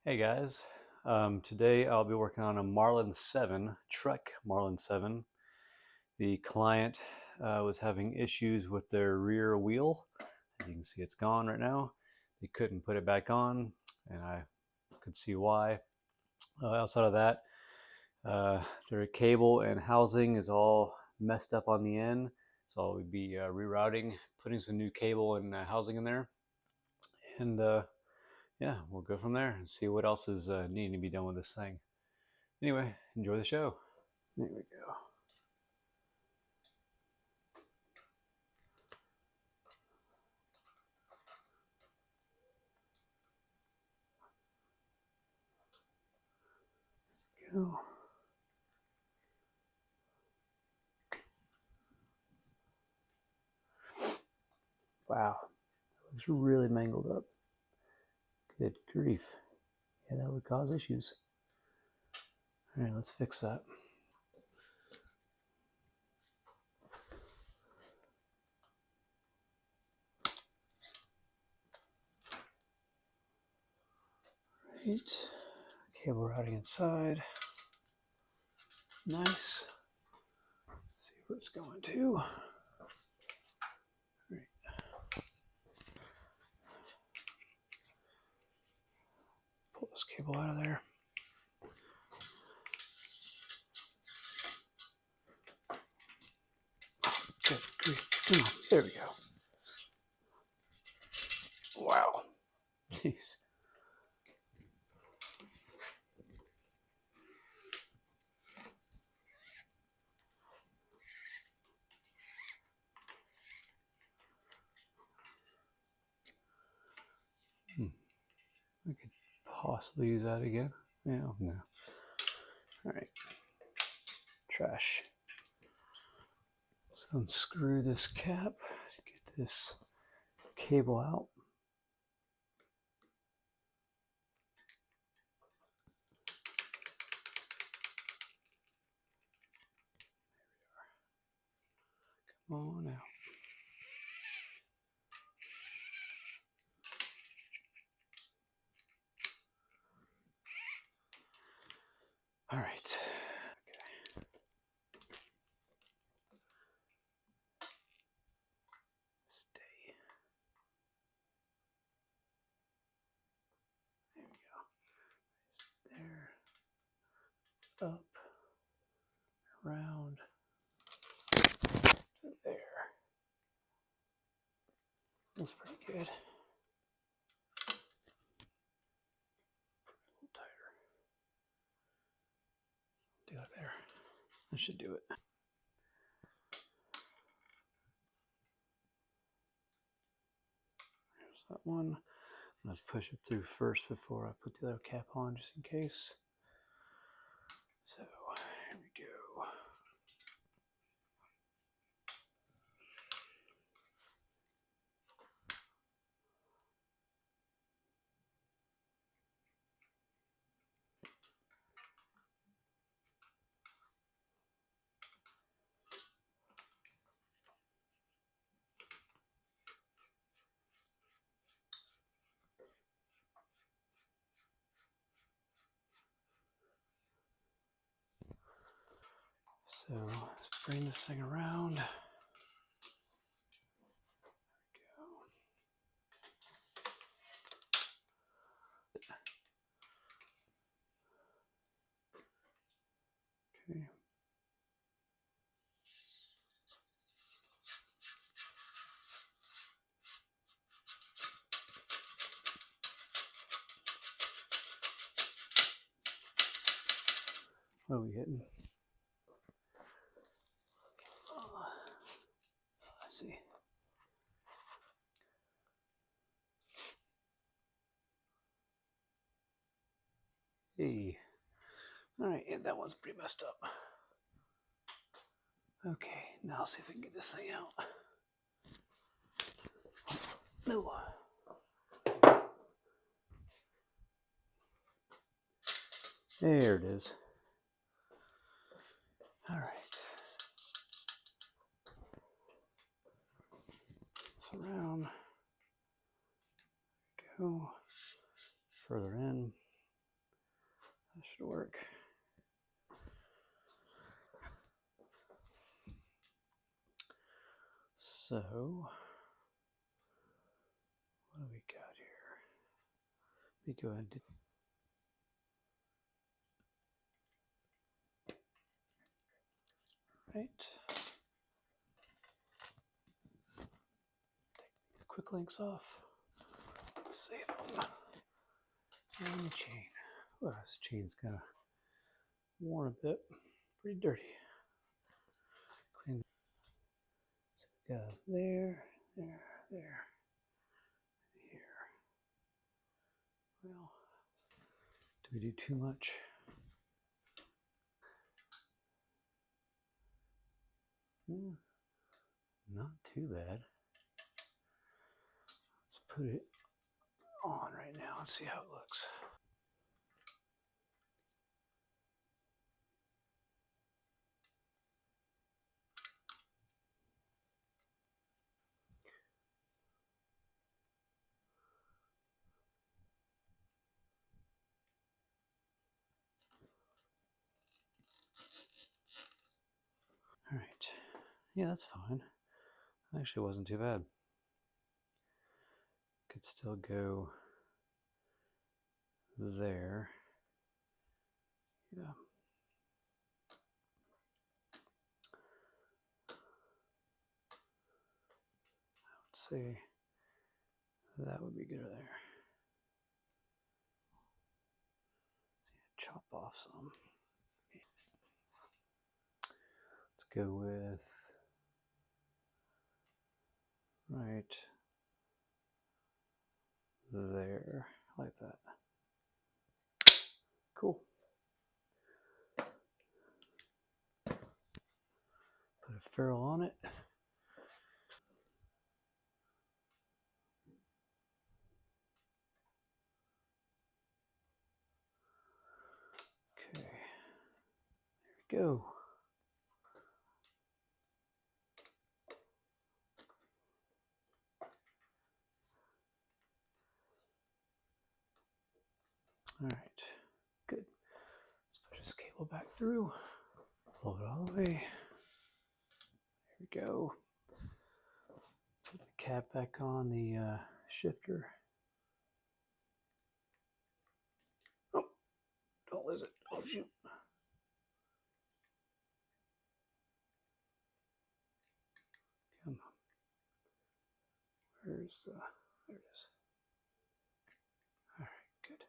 Hey guys, today I'll be working on a Marlin 7, Trek Marlin 7. The client was having issues with their rear wheel. As you can see, it's gone right now. They couldn't put it back on, and I could see why. Outside of that, their cable and housing is all messed up on the end, so I'll be rerouting, putting some new cable and housing in there, and yeah, we'll go from there and see what else is needing to be done with this thing. Anyway, enjoy the show. There we go. Go. Wow, that looks really mangled up. Good grief. Yeah, that would cause issues. All right, let's fix that. Right, cable routing inside. Nice. Let's see where it's going to. Right. Pull this cable out of there. Good grief. Come on, there we go. Wow. Jeez. I could possibly use that again. Yeah, no. All right. Trash. So unscrew this cap to get this cable out. Come on out. All right. Okay. Stay. There we go. There. Up. Around. There. That's pretty good. A little tighter. Do it there. That should do it. There's that one. I'm going to push it through first before I put the other cap on, just in case. So, here we go. So, let's bring this thing around. Okay. What are we hitting? Let's see. Hey. All right, yeah, that one's pretty messed up. Okay, now see if we can get this thing out. No. There it is. All right. Around, go further in. should work. So, what do we got here? Let me go ahead and do. Right. Take the quick links off. Save them. And the chain. Oh, this chain's kind of worn a bit. Pretty dirty. Clean. So we got there, there, there, here. Well, do we do too much? Not too bad. Let's put it on right now and see how it looks. All right. Yeah, that's fine. Actually, wasn't too bad. Could still go there. Yeah. Let's say that would be good there. Chop off some. Let's go with right there, like that. Cool. Put a ferrule on it. Okay, there we go. All right, good. Let's put this cable back through. Pull it all the way. There we go. Put the cap back on the shifter. Oh, don't lose it. Oh, shoot. Come on. Where's there it is. All right, good.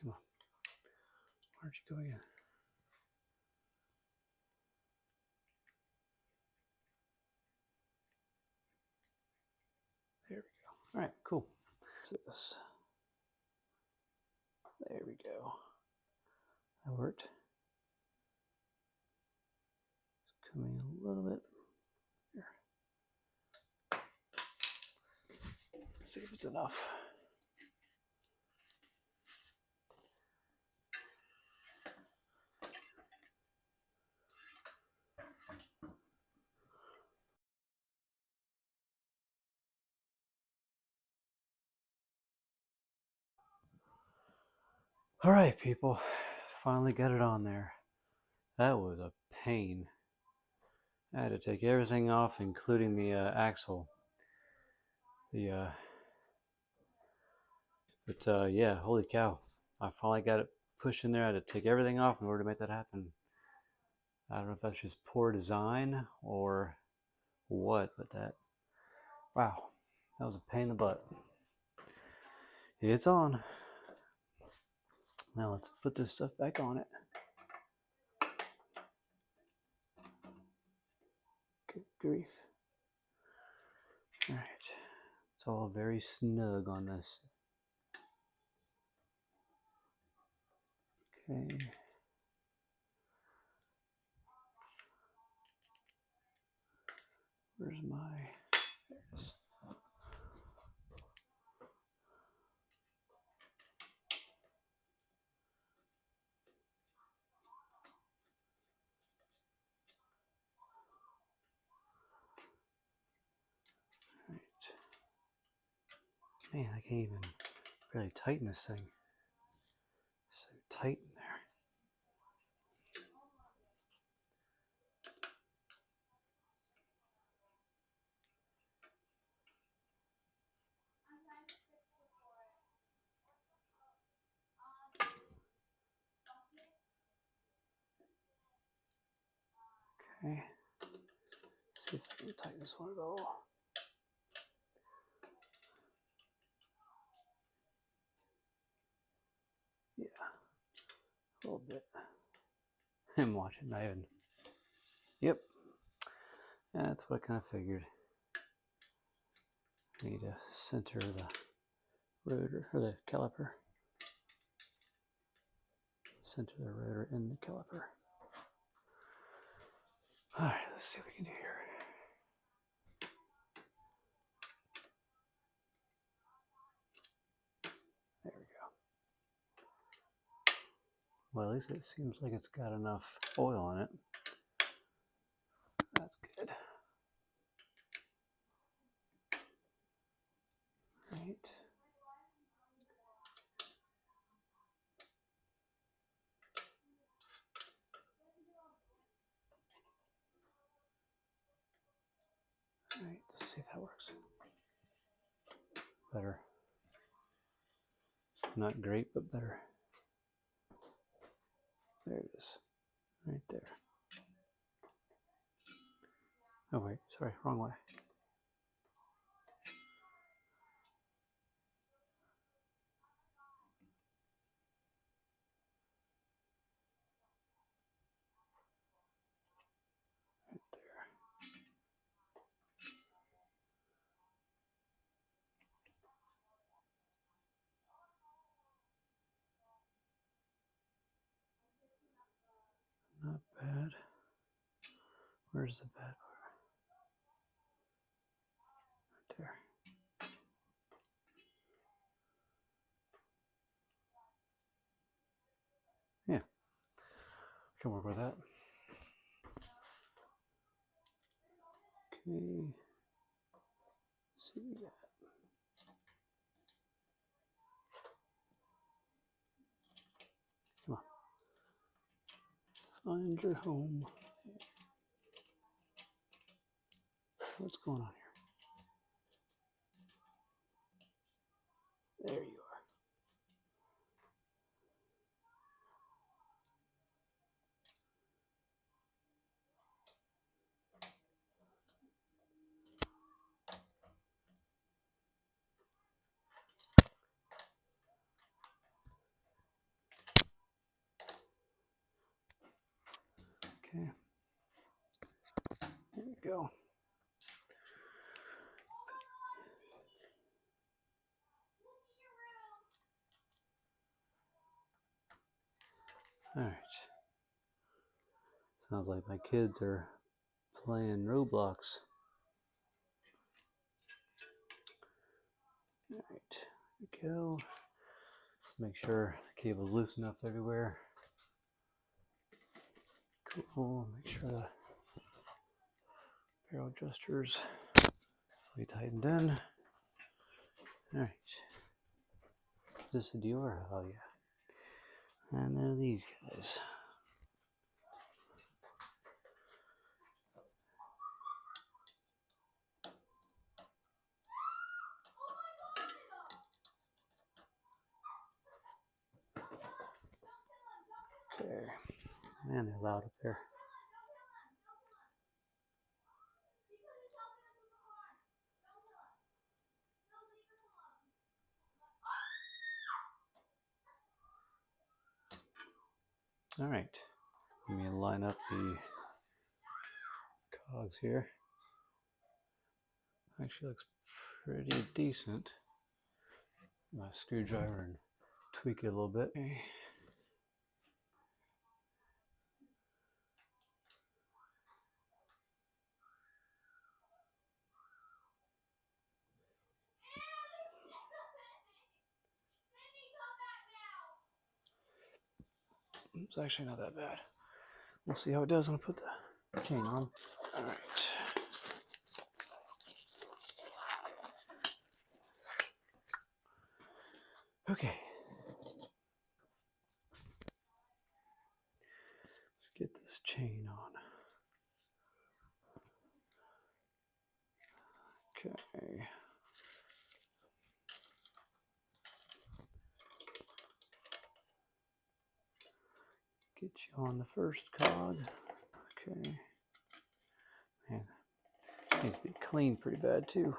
Come on. Where'd you go again? There we go. All right, cool. What's this? There we go. That worked. It's coming a little bit. Here. Let's see if it's enough. All right, people. Finally got it on there. That was a pain. I had to take everything off, including the axle. But yeah, holy cow. I finally got it pushed in there. I had to take everything off in order to make that happen. I don't know if that's just poor design or what, but wow, that was a pain in the butt. It's on. Now let's put this stuff back on it. Good grief. All right, it's all very snug on this. Okay. Where's my, there it is. Right. Man, I can't even really tighten this thing. It's so tight in there. Okay. See if I can tighten this one at all. Yeah, a little bit. I'm watching. I even. Yep. That's what I kind of figured. I need to center the rotor or the caliper. Center the rotor in the caliper. All right, let's see what we can do here. There we go. Well, at least it seems like it's got enough oil in it. That's good. Right. All right, let's see if that works. Better. Not great, but better. There it is. Right there. Oh, wait. Sorry, wrong way. Right there. Not bad. Where's the bad part? Right there. Yeah. Can work with that. Okay. Let's see what we got. Come on. Find your home. What's going on here? There you are. Okay. There you go. All right. Sounds like my kids are playing Roblox. All right. There we go. Let's make sure the cable's loose enough everywhere. Cool. Make sure the barrel adjuster's fully tightened in. All right. Is this a Dior? Oh, yeah. I know these guys. Okay. Man, they're loud up there. All right. Let me line up the cogs here. Actually looks pretty decent. My screwdriver and tweak it a little bit. Okay. It's actually not that bad. We'll see how it does when I put the chain on. All right. Okay. Let's get this chain on. Okay. Get you on the first cog. Okay. Man, needs to be cleaned pretty bad too.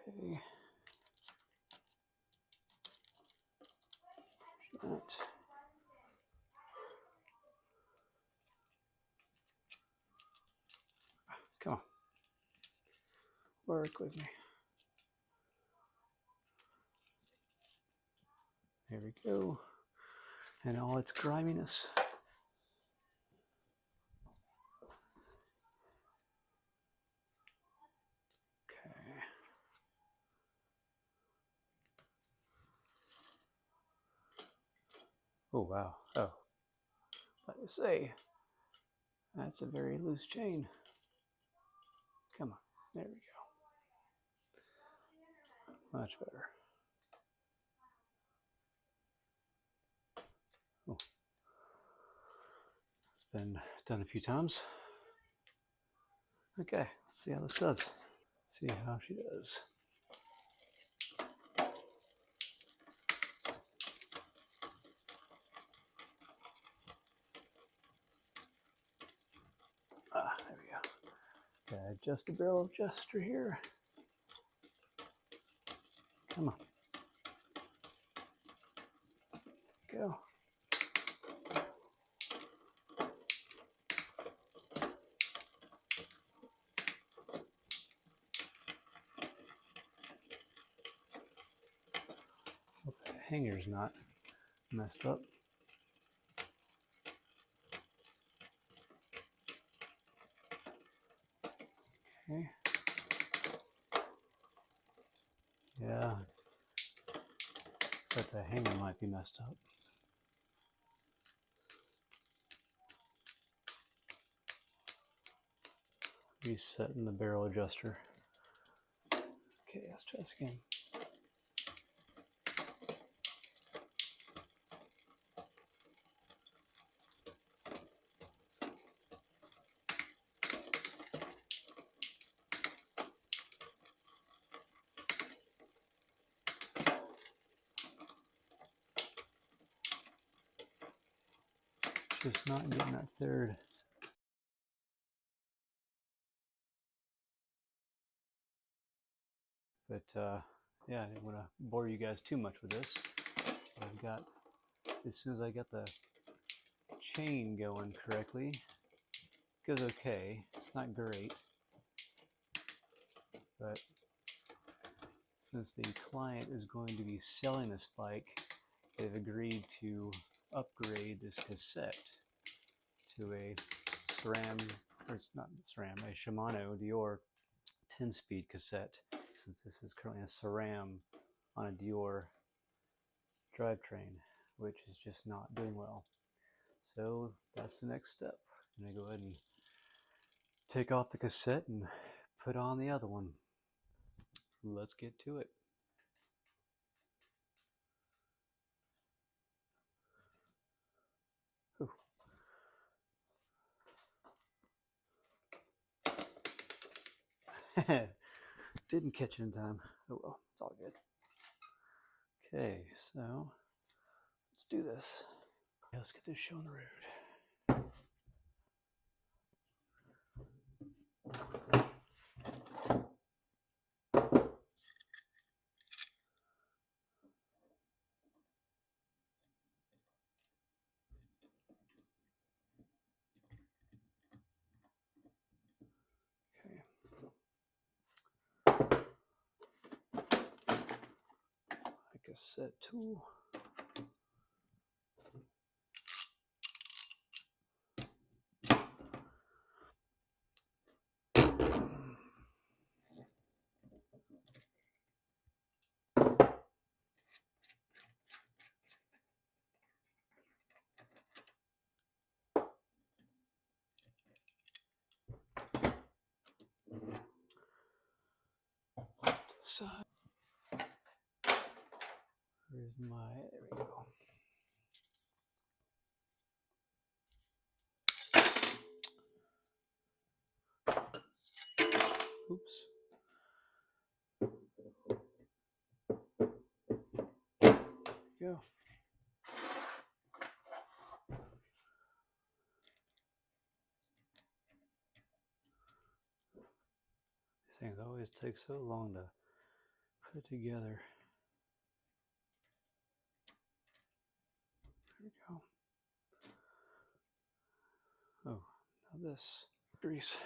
Okay. That. Come on. Work with me. There we go. And all its griminess. Okay. Oh, wow. Oh, like I say, that's a very loose chain. Come on. There we go. Much better. Oh. It's been done a few times. Okay, let's see how this does. See how she does. There we go. Okay, adjust the barrel adjuster here. Come on. Go. Hope that hanger's not messed up. Okay. Yeah. Looks like the hanger might be messed up. Resetting the barrel adjuster. Okay, let's try this again. Just not getting that third. But yeah, I didn't want to bore you guys too much with this. I've got, as soon as I get the chain going correctly, it goes okay. It's not great, but since the client is going to be selling this bike, they've agreed to upgrade this cassette to a SRAM, or it's not SRAM, a Shimano Dior 10-speed cassette, since this is currently a SRAM on a Dior drivetrain, which is just not doing well. So that's the next step. I'm going to go ahead and take off the cassette and put on the other one. Let's get to it. Didn't catch it in time. Oh well, it's all good. Okay, so let's do this. Let's get this show on the road. Cassette tool. side. Where's my, there we go. Oops. Go. These things always take so long to put together. There we go. Oh, now this grease.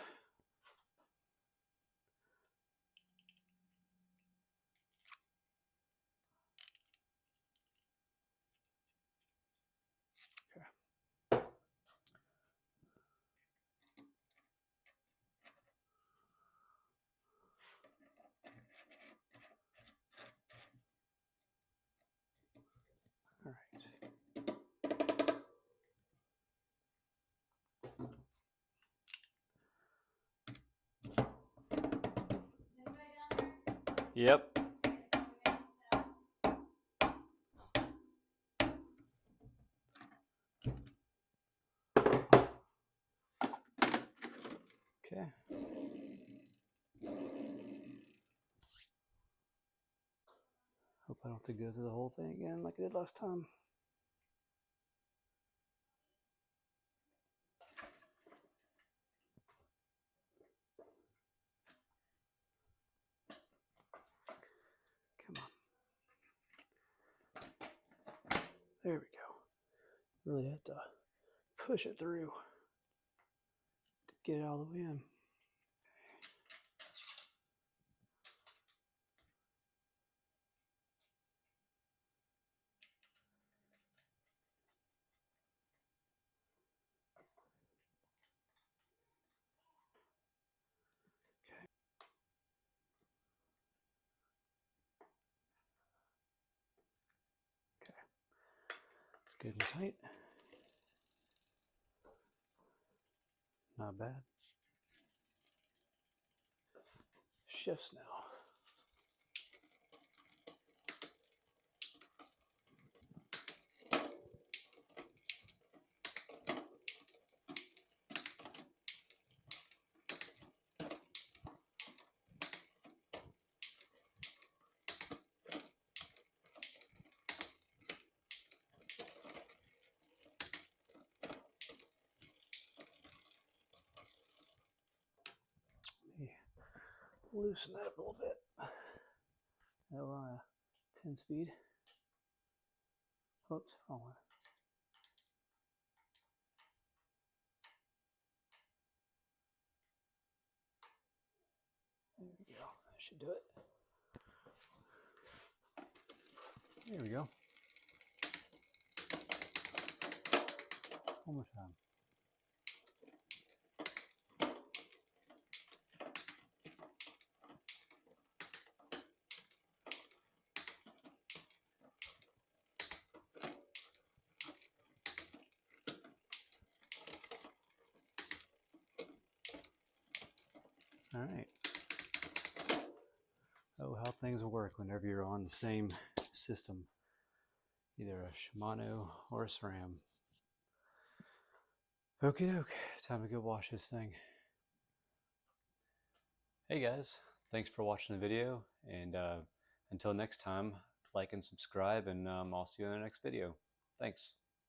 All right. Yep. Okay. Hope I don't have to go through the whole thing again like I did last time. Come on. There we go. Really have to push it through to get it all the way in. It's good and tight. Not bad. Shifts now. Loosen that up a little bit. That we're on a 10 speed. Oops, wrong one. There we go. That should do it. There we go. One more time. All right. Oh, how things work whenever you're on the same system, either a Shimano or a SRAM. Okie doke, time to go wash this thing. Hey guys, thanks for watching the video, and until next time, like and subscribe, and I'll see you in the next video. Thanks.